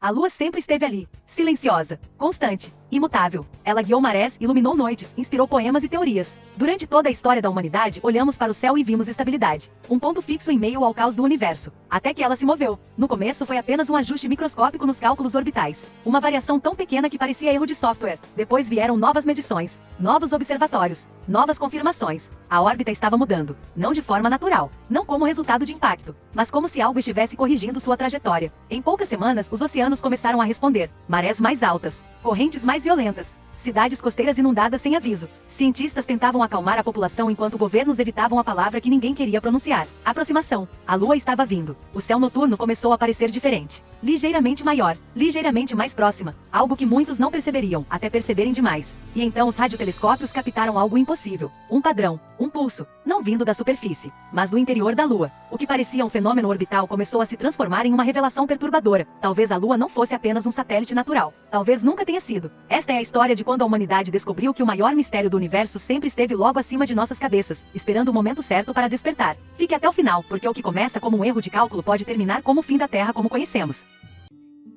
A Lua sempre esteve ali, silenciosa, constante, imutável. Ela guiou marés, iluminou noites, inspirou poemas e teorias. Durante toda a história da humanidade, olhamos para o céu e vimos estabilidade. Um ponto fixo em meio ao caos do universo. Até que ela se moveu. No começo foi apenas um ajuste microscópico nos cálculos orbitais. Uma variação tão pequena que parecia erro de software. Depois vieram novas medições, novos observatórios, novas confirmações. A órbita estava mudando. Não de forma natural. Não como resultado de impacto. Mas como se algo estivesse corrigindo sua trajetória. Em poucas semanas, os oceanos começaram a responder. Marés mais altas. Correntes mais violentas. Cidades costeiras inundadas sem aviso. Cientistas tentavam acalmar a população enquanto governos evitavam a palavra que ninguém queria pronunciar. Aproximação. A Lua estava vindo. O céu noturno começou a parecer diferente. Ligeiramente maior. Ligeiramente mais próxima. Algo que muitos não perceberiam, até perceberem demais. E então os radiotelescópios captaram algo impossível. Um padrão. Um pulso. Não vindo da superfície, mas do interior da Lua. O que parecia um fenômeno orbital começou a se transformar em uma revelação perturbadora. Talvez a Lua não fosse apenas um satélite natural. Talvez nunca tenha sido. Esta é a história de quando a humanidade descobriu que o maior mistério do universo sempre esteve logo acima de nossas cabeças, esperando o momento certo para despertar. Fique até o final, porque o que começa como um erro de cálculo pode terminar como o fim da Terra como conhecemos.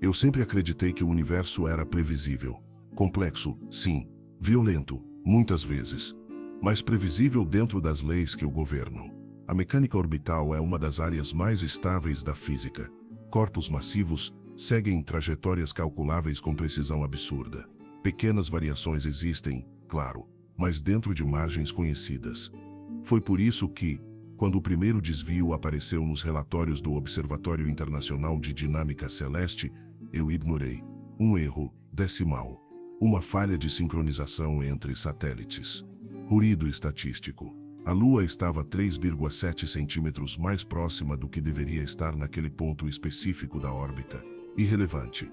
Eu sempre acreditei que o universo era previsível. Complexo, sim. Violento, muitas vezes. Mas previsível dentro das leis que o governam. A mecânica orbital é uma das áreas mais estáveis da física. Corpos massivos seguem trajetórias calculáveis com precisão absurda. Pequenas variações existem, claro, mas dentro de margens conhecidas. Foi por isso que, quando o primeiro desvio apareceu nos relatórios do Observatório Internacional de Dinâmica Celeste, eu ignorei. Um erro decimal. Uma falha de sincronização entre satélites. Ruído estatístico. A Lua estava 3,7 centímetros mais próxima do que deveria estar naquele ponto específico da órbita. Irrelevante.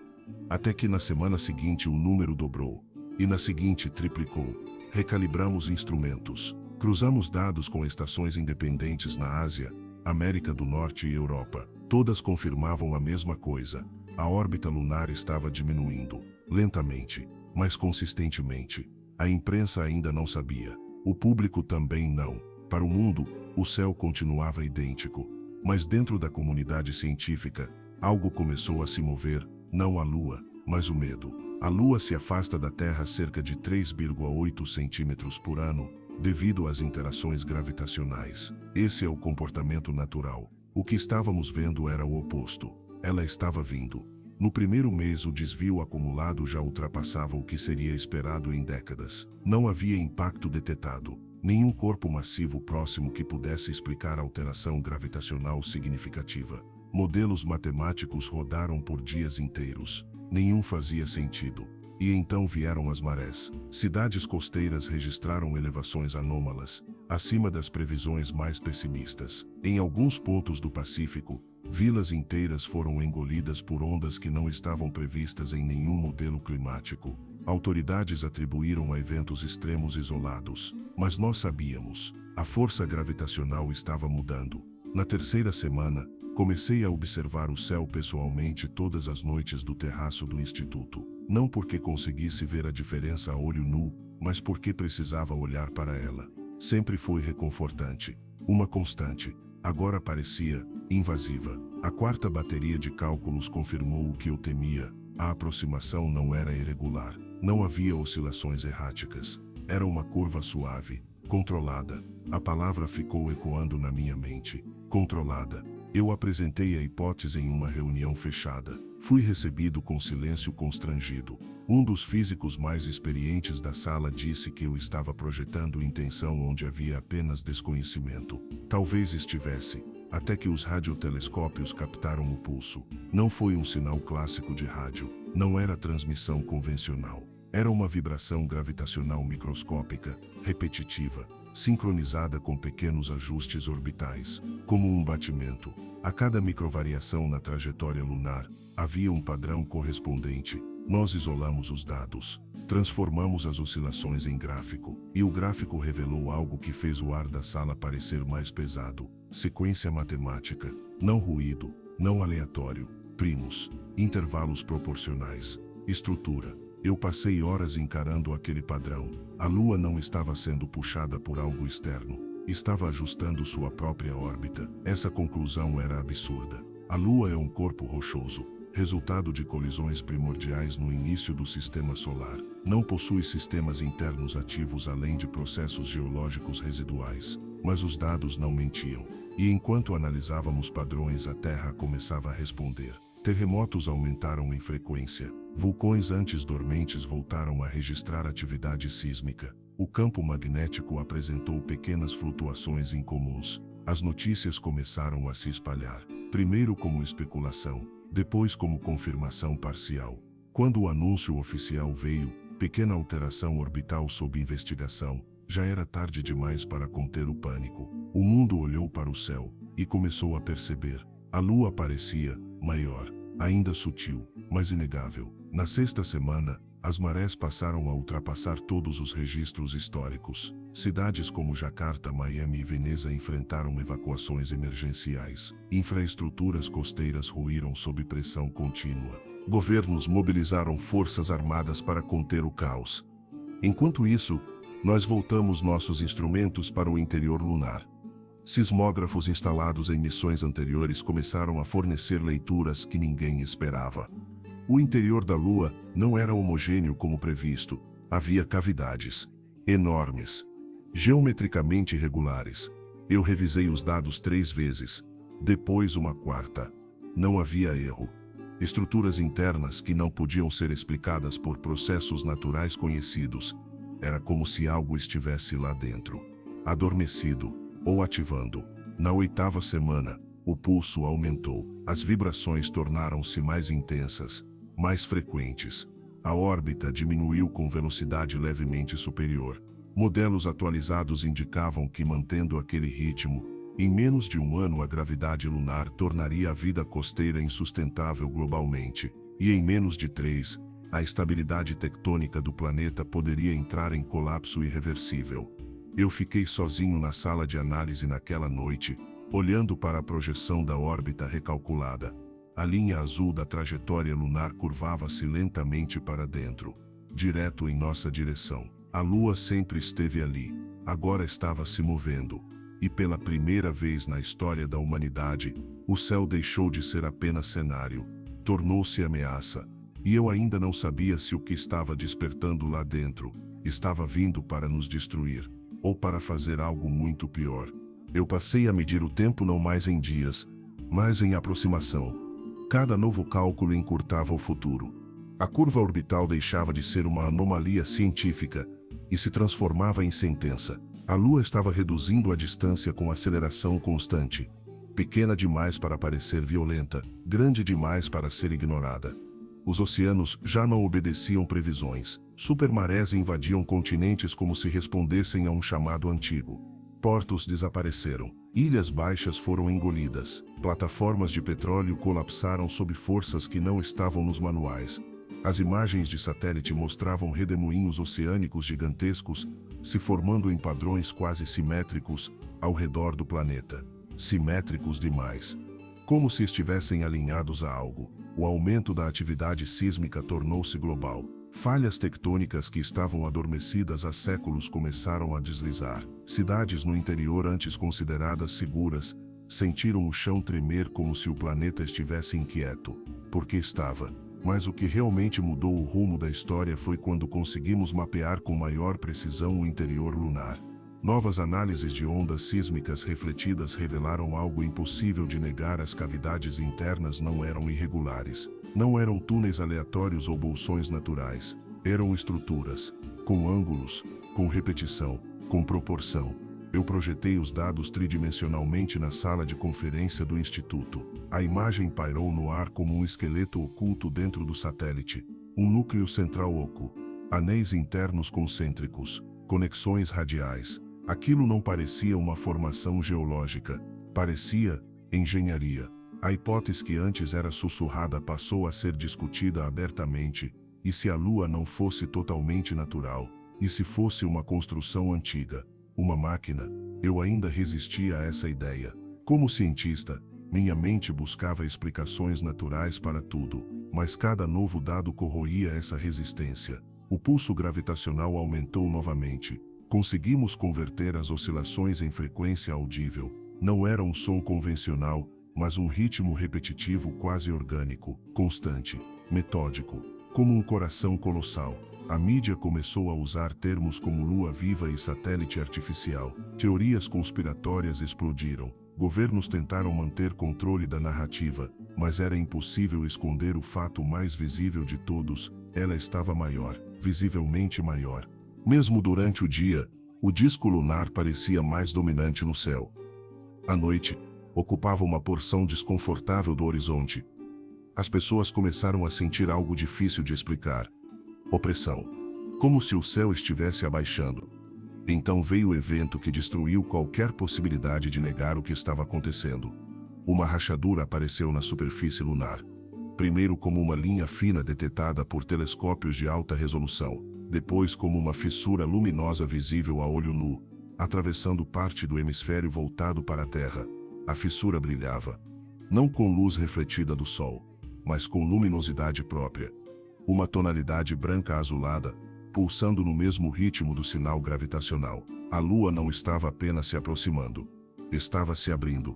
Até que na semana seguinte o número dobrou. E na seguinte triplicou. Recalibramos instrumentos. Cruzamos dados com estações independentes na Ásia, América do Norte e Europa. Todas confirmavam a mesma coisa. A órbita lunar estava diminuindo. Lentamente, mas consistentemente. A imprensa ainda não sabia. O público também não. Para o mundo, o céu continuava idêntico. Mas dentro da comunidade científica, algo começou a se mover, não a Lua, mas o medo. A Lua se afasta da Terra cerca de 3,8 centímetros por ano, devido às interações gravitacionais. Esse é o comportamento natural. O que estávamos vendo era o oposto. Ela estava vindo. No primeiro mês o desvio acumulado já ultrapassava o que seria esperado em décadas. Não havia impacto detetado. Nenhum corpo massivo próximo que pudesse explicar alteração gravitacional significativa. Modelos matemáticos rodaram por dias inteiros. Nenhum fazia sentido. E então vieram as marés. Cidades costeiras registraram elevações anômalas, acima das previsões mais pessimistas. Em alguns pontos do Pacífico, vilas inteiras foram engolidas por ondas que não estavam previstas em nenhum modelo climático. Autoridades atribuíram a eventos extremos isolados. Mas nós sabíamos. A força gravitacional estava mudando. Na terceira semana, comecei a observar o céu pessoalmente todas as noites do terraço do instituto. Não porque conseguisse ver a diferença a olho nu, mas porque precisava olhar para ela. Sempre foi reconfortante. Uma constante. Agora parecia invasiva. A quarta bateria de cálculos confirmou o que eu temia. A aproximação não era irregular. Não havia oscilações erráticas. Era uma curva suave, controlada. A palavra ficou ecoando na minha mente. Controlada. Eu apresentei a hipótese em uma reunião fechada. Fui recebido com silêncio constrangido. Um dos físicos mais experientes da sala disse que eu estava projetando intenção onde havia apenas desconhecimento. Talvez estivesse, até que os radiotelescópios captaram o pulso. Não foi um sinal clássico de rádio. Não era transmissão convencional. Era uma vibração gravitacional microscópica, repetitiva, sincronizada com pequenos ajustes orbitais, como um batimento. A cada microvariação na trajetória lunar, havia um padrão correspondente. Nós isolamos os dados, transformamos as oscilações em gráfico, e o gráfico revelou algo que fez o ar da sala parecer mais pesado. Sequência matemática, não ruído, não aleatório, primos, intervalos proporcionais, estrutura. Eu passei horas encarando aquele padrão. A Lua não estava sendo puxada por algo externo. Estava ajustando sua própria órbita. Essa conclusão era absurda. A Lua é um corpo rochoso, resultado de colisões primordiais no início do sistema solar. Não possui sistemas internos ativos além de processos geológicos residuais. Mas os dados não mentiam. E enquanto analisávamos padrões, a Terra começava a responder. Terremotos aumentaram em frequência. Vulcões antes dormentes voltaram a registrar atividade sísmica. O campo magnético apresentou pequenas flutuações incomuns. As notícias começaram a se espalhar, primeiro como especulação, depois como confirmação parcial. Quando o anúncio oficial veio, pequena alteração orbital sob investigação, já era tarde demais para conter o pânico. O mundo olhou para o céu e começou a perceber. A Lua parecia maior, ainda sutil, mas inegável. Na sexta semana, as marés passaram a ultrapassar todos os registros históricos. Cidades como Jacarta, Miami e Veneza enfrentaram evacuações emergenciais. Infraestruturas costeiras ruíram sob pressão contínua. Governos mobilizaram forças armadas para conter o caos. Enquanto isso, nós voltamos nossos instrumentos para o interior lunar. Sismógrafos instalados em missões anteriores começaram a fornecer leituras que ninguém esperava. O interior da Lua não era homogêneo como previsto. Havia cavidades enormes, geometricamente irregulares. Eu revisei os dados 3 vezes, depois uma quarta. Não havia erro. Estruturas internas que não podiam ser explicadas por processos naturais conhecidos. Era como se algo estivesse lá dentro, adormecido ou ativando. Na 8ª semana, o pulso aumentou. As vibrações tornaram-se mais intensas, mais frequentes. A órbita diminuiu com velocidade levemente superior. Modelos atualizados indicavam que, mantendo aquele ritmo, em menos de um ano a gravidade lunar tornaria a vida costeira insustentável globalmente, e em menos de 3, a estabilidade tectônica do planeta poderia entrar em colapso irreversível. Eu fiquei sozinho na sala de análise naquela noite, olhando para a projeção da órbita recalculada. A linha azul da trajetória lunar curvava-se lentamente para dentro, direto em nossa direção. A Lua sempre esteve ali, agora estava se movendo. E pela primeira vez na história da humanidade, o céu deixou de ser apenas cenário, tornou-se ameaça. E eu ainda não sabia se o que estava despertando lá dentro estava vindo para nos destruir, ou para fazer algo muito pior. Eu passei a medir o tempo não mais em dias, mas em aproximação. Cada novo cálculo encurtava o futuro. A curva orbital deixava de ser uma anomalia científica e se transformava em sentença. A Lua estava reduzindo a distância com aceleração constante. Pequena demais para parecer violenta, grande demais para ser ignorada. Os oceanos já não obedeciam previsões. Supermarés invadiam continentes como se respondessem a um chamado antigo. Portos desapareceram. Ilhas baixas foram engolidas. Plataformas de petróleo colapsaram sob forças que não estavam nos manuais. As imagens de satélite mostravam redemoinhos oceânicos gigantescos se formando em padrões quase simétricos ao redor do planeta. Simétricos demais. Como se estivessem alinhados a algo. O aumento da atividade sísmica tornou-se global. Falhas tectônicas que estavam adormecidas há séculos começaram a deslizar. Cidades no interior antes consideradas seguras sentiram o chão tremer como se o planeta estivesse inquieto. Porque estava. Mas o que realmente mudou o rumo da história foi quando conseguimos mapear com maior precisão o interior lunar. Novas análises de ondas sísmicas refletidas revelaram algo impossível de negar: as cavidades internas não eram irregulares. Não eram túneis aleatórios ou bolsões naturais. Eram estruturas, com ângulos, com repetição, com proporção. Eu projetei os dados tridimensionalmente na sala de conferência do Instituto. A imagem pairou no ar como um esqueleto oculto dentro do satélite. Um núcleo central oco. Anéis internos concêntricos. Conexões radiais. Aquilo não parecia uma formação geológica. Parecia engenharia. A hipótese que antes era sussurrada passou a ser discutida abertamente. E se a Lua não fosse totalmente natural? E se fosse uma construção antiga? Uma máquina? Eu ainda resistia a essa ideia. Como cientista, minha mente buscava explicações naturais para tudo, mas cada novo dado corroía essa resistência. O pulso gravitacional aumentou novamente. Conseguimos converter as oscilações em frequência audível. Não era um som convencional, mas um ritmo repetitivo quase orgânico, constante, metódico, como um coração colossal. A mídia começou a usar termos como lua viva e satélite artificial. Teorias conspiratórias explodiram. Governos tentaram manter controle da narrativa, mas era impossível esconder o fato mais visível de todos: ela estava maior, visivelmente maior. Mesmo durante o dia, o disco lunar parecia mais dominante no céu. À noite, ocupava uma porção desconfortável do horizonte. As pessoas começaram a sentir algo difícil de explicar: opressão. Como se o céu estivesse abaixando. Então veio o evento que destruiu qualquer possibilidade de negar o que estava acontecendo. Uma rachadura apareceu na superfície lunar. Primeiro como uma linha fina detetada por telescópios de alta resolução, depois como uma fissura luminosa visível a olho nu, atravessando parte do hemisfério voltado para a Terra. A fissura brilhava, não com luz refletida do Sol, mas com luminosidade própria. Uma tonalidade branca azulada, pulsando no mesmo ritmo do sinal gravitacional. A Lua não estava apenas se aproximando, estava se abrindo.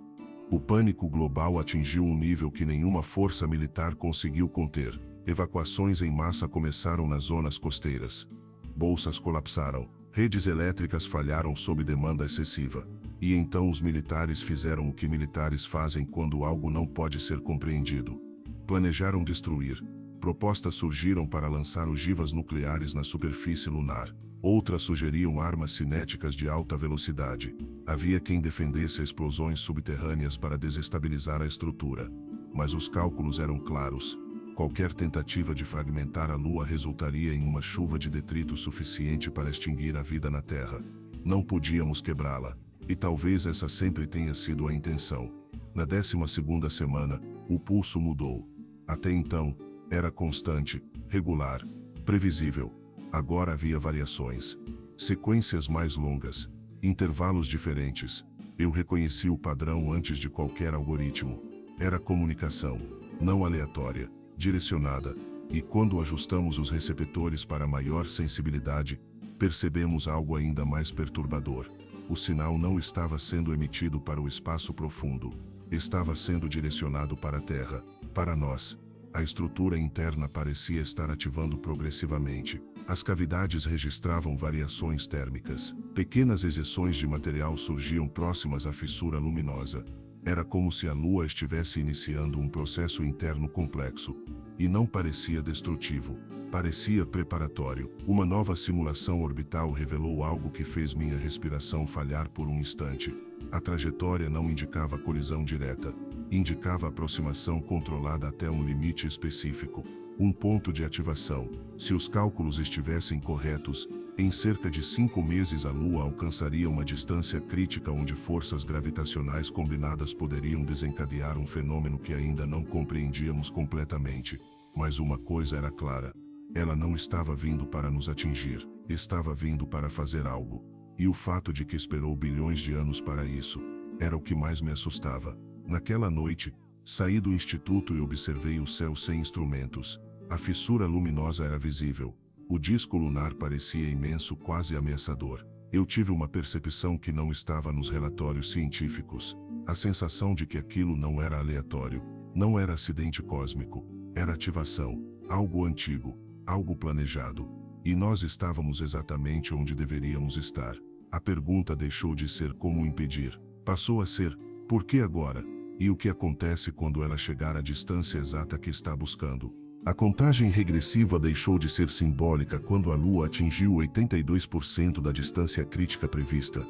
O pânico global atingiu um nível que nenhuma força militar conseguiu conter. Evacuações em massa começaram nas zonas costeiras. Bolsas colapsaram, redes elétricas falharam sob demanda excessiva. E então os militares fizeram o que militares fazem quando algo não pode ser compreendido. Planejaram destruir. Propostas surgiram para lançar ogivas nucleares na superfície lunar. Outras sugeriam armas cinéticas de alta velocidade. Havia quem defendesse explosões subterrâneas para desestabilizar a estrutura. Mas os cálculos eram claros. Qualquer tentativa de fragmentar a Lua resultaria em uma chuva de detrito suficiente para extinguir a vida na Terra. Não podíamos quebrá-la. E talvez essa sempre tenha sido a intenção. Na 12ª semana, o pulso mudou. Até então, era constante, regular, previsível. Agora havia variações. Sequências mais longas. Intervalos diferentes. Eu reconheci o padrão antes de qualquer algoritmo. Era comunicação, não aleatória, direcionada. E quando ajustamos os receptores para maior sensibilidade, percebemos algo ainda mais perturbador. O sinal não estava sendo emitido para o espaço profundo. Estava sendo direcionado para a Terra, para nós. A estrutura interna parecia estar ativando progressivamente. As cavidades registravam variações térmicas. Pequenas ejeções de material surgiam próximas à fissura luminosa. Era como se a Lua estivesse iniciando um processo interno complexo. E não parecia destrutivo. Parecia preparatório. Uma nova simulação orbital revelou algo que fez minha respiração falhar por um instante. A trajetória não indicava colisão direta. Indicava aproximação controlada até um limite específico. Um ponto de ativação. Se os cálculos estivessem corretos, em cerca de 5 meses a Lua alcançaria uma distância crítica onde forças gravitacionais combinadas poderiam desencadear um fenômeno que ainda não compreendíamos completamente. Mas uma coisa era clara. Ela não estava vindo para nos atingir. Estava vindo para fazer algo. E o fato de que esperou bilhões de anos para isso, era o que mais me assustava. Naquela noite, saí do instituto e observei o céu sem instrumentos. A fissura luminosa era visível. O disco lunar parecia imenso, quase ameaçador. Eu tive uma percepção que não estava nos relatórios científicos. A sensação de que aquilo não era aleatório, não era acidente cósmico, era ativação, algo antigo, algo planejado. E nós estávamos exatamente onde deveríamos estar. A pergunta deixou de ser como impedir. Passou a ser, por que agora? E o que acontece quando ela chegar à distância exata que está buscando? A contagem regressiva deixou de ser simbólica quando a Lua atingiu 82% da distância crítica prevista.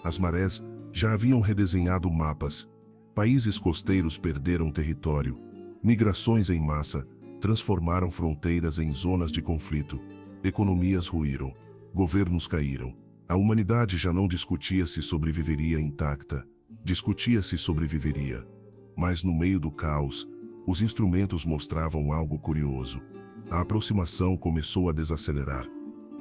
As marés já haviam redesenhado mapas. Países costeiros perderam território. Migrações em massa transformaram fronteiras em zonas de conflito. Economias ruíram. Governos caíram. A humanidade já não discutia se sobreviveria intacta. Discutia se sobreviveria. Mas no meio do caos, os instrumentos mostravam algo curioso. A aproximação começou a desacelerar.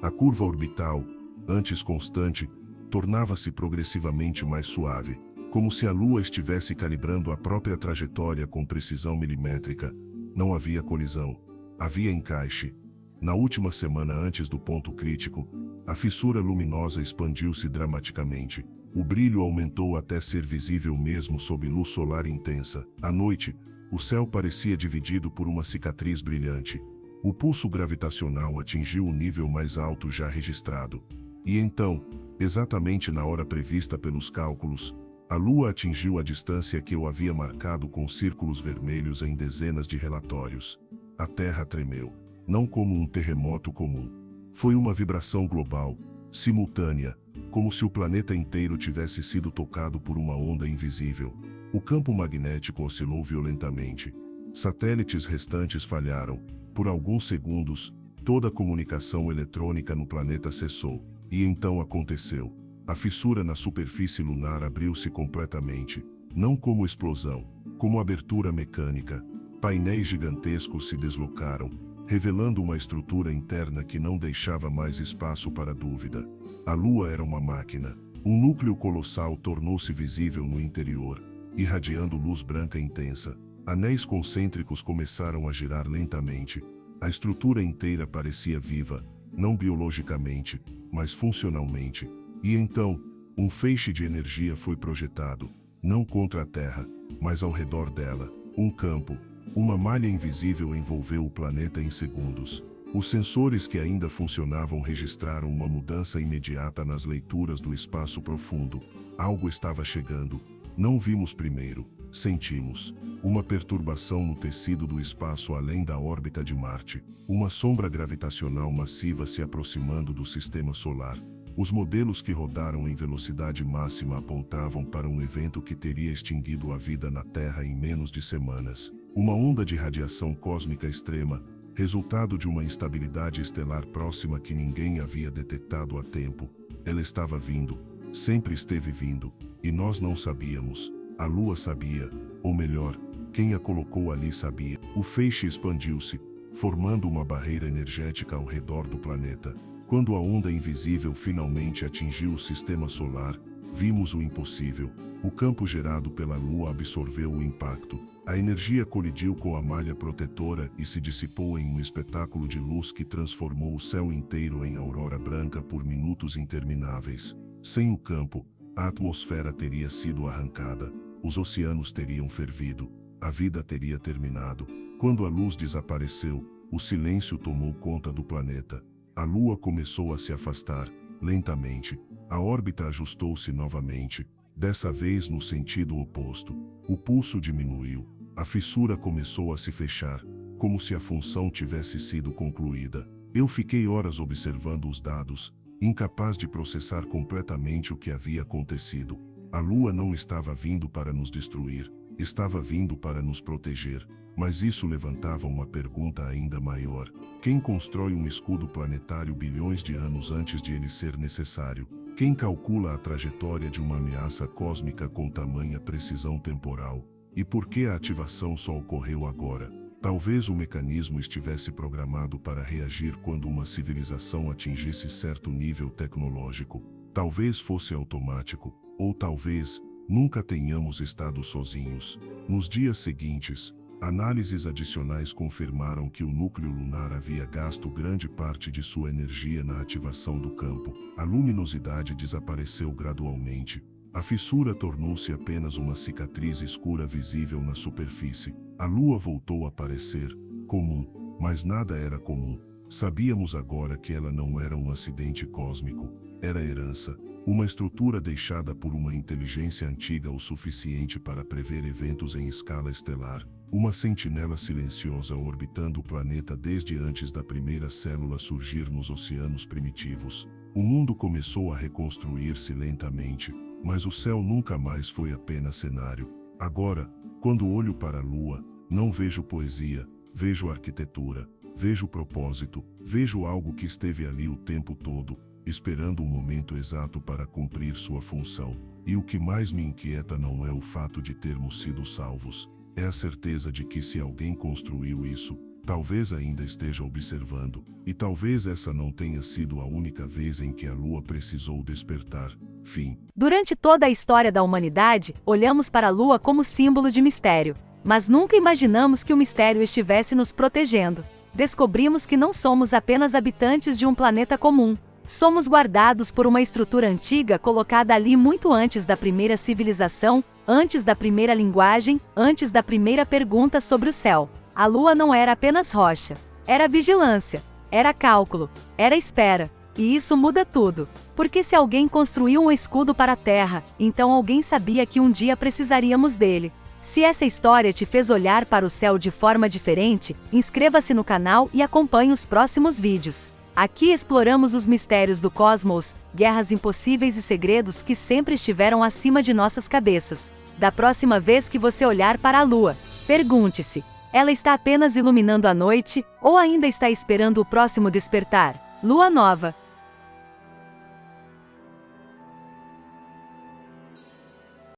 A curva orbital, antes constante, tornava-se progressivamente mais suave, como se a Lua estivesse calibrando a própria trajetória com precisão milimétrica. Não havia colisão. Havia encaixe. Na última semana antes do ponto crítico, a fissura luminosa expandiu-se dramaticamente. O brilho aumentou até ser visível mesmo sob luz solar intensa. À noite, o céu parecia dividido por uma cicatriz brilhante. O pulso gravitacional atingiu o nível mais alto já registrado. E então, exatamente na hora prevista pelos cálculos, a Lua atingiu a distância que eu havia marcado com círculos vermelhos em dezenas de relatórios. A Terra tremeu. Não como um terremoto comum. Foi uma vibração global, simultânea, como se o planeta inteiro tivesse sido tocado por uma onda invisível. O campo magnético oscilou violentamente. Satélites restantes falharam. Por alguns segundos, toda a comunicação eletrônica no planeta cessou. E então aconteceu. A fissura na superfície lunar abriu-se completamente. Não como explosão, como abertura mecânica. Painéis gigantescos se deslocaram, revelando uma estrutura interna que não deixava mais espaço para dúvida. A Lua era uma máquina. Um núcleo colossal tornou-se visível no interior, irradiando luz branca intensa. Anéis concêntricos começaram a girar lentamente. A estrutura inteira parecia viva, não biologicamente, mas funcionalmente. E então, um feixe de energia foi projetado, não contra a Terra, mas ao redor dela. Um campo, uma malha invisível envolveu o planeta em segundos. Os sensores que ainda funcionavam registraram uma mudança imediata nas leituras do espaço profundo. Algo estava chegando. Não vimos primeiro, sentimos. Uma perturbação no tecido do espaço além da órbita de Marte. Uma sombra gravitacional massiva se aproximando do sistema solar. Os modelos que rodaram em velocidade máxima apontavam para um evento que teria extinguido a vida na Terra em menos de semanas. Uma onda de radiação cósmica extrema, resultado de uma instabilidade estelar próxima que ninguém havia detectado a tempo. Ela estava vindo, sempre esteve vindo, e nós não sabíamos. A Lua sabia, ou melhor, quem a colocou ali sabia. O feixe expandiu-se, formando uma barreira energética ao redor do planeta. Quando a onda invisível finalmente atingiu o sistema solar, vimos o impossível. O campo gerado pela Lua absorveu o impacto. A energia colidiu com a malha protetora e se dissipou em um espetáculo de luz que transformou o céu inteiro em aurora branca por minutos intermináveis. Sem o campo, a atmosfera teria sido arrancada, os oceanos teriam fervido, a vida teria terminado. Quando a luz desapareceu, o silêncio tomou conta do planeta. A Lua começou a se afastar, lentamente. A órbita ajustou-se novamente, dessa vez no sentido oposto. O pulso diminuiu. A fissura começou a se fechar, como se a função tivesse sido concluída. Eu fiquei horas observando os dados, incapaz de processar completamente o que havia acontecido. A Lua não estava vindo para nos destruir, estava vindo para nos proteger. Mas isso levantava uma pergunta ainda maior. Quem constrói um escudo planetário bilhões de anos antes de ele ser necessário? Quem calcula a trajetória de uma ameaça cósmica com tamanha precisão temporal? E por que a ativação só ocorreu agora? Talvez o mecanismo estivesse programado para reagir quando uma civilização atingisse certo nível tecnológico. Talvez fosse automático, ou talvez nunca tenhamos estado sozinhos. Nos dias seguintes, análises adicionais confirmaram que o núcleo lunar havia gasto grande parte de sua energia na ativação do campo. A luminosidade desapareceu gradualmente. A fissura tornou-se apenas uma cicatriz escura visível na superfície. A Lua voltou a parecer comum, mas nada era comum. Sabíamos agora que ela não era um acidente cósmico. Era herança, uma estrutura deixada por uma inteligência antiga o suficiente para prever eventos em escala estelar. Uma sentinela silenciosa orbitando o planeta desde antes da primeira célula surgir nos oceanos primitivos. O mundo começou a reconstruir-se lentamente, mas o céu nunca mais foi apenas cenário. Agora, quando olho para a Lua, não vejo poesia, vejo arquitetura, vejo propósito, vejo algo que esteve ali o tempo todo, esperando um momento exato para cumprir sua função. E o que mais me inquieta não é o fato de termos sido salvos. É a certeza de que se alguém construiu isso, talvez ainda esteja observando, e talvez essa não tenha sido a única vez em que a Lua precisou despertar. Fim. Durante toda a história da humanidade, olhamos para a Lua como símbolo de mistério, mas nunca imaginamos que o mistério estivesse nos protegendo. Descobrimos que não somos apenas habitantes de um planeta comum. Somos guardados por uma estrutura antiga colocada ali muito antes da primeira civilização, antes da primeira linguagem, antes da primeira pergunta sobre o céu. A Lua não era apenas rocha. Era vigilância, era cálculo, era espera. E isso muda tudo. Porque se alguém construiu um escudo para a Terra, então alguém sabia que um dia precisaríamos dele. Se essa história te fez olhar para o céu de forma diferente, inscreva-se no canal e acompanhe os próximos vídeos. Aqui exploramos os mistérios do cosmos, guerras impossíveis e segredos que sempre estiveram acima de nossas cabeças. Da próxima vez que você olhar para a Lua, pergunte-se: ela está apenas iluminando a noite, ou ainda está esperando o próximo despertar? Lua nova.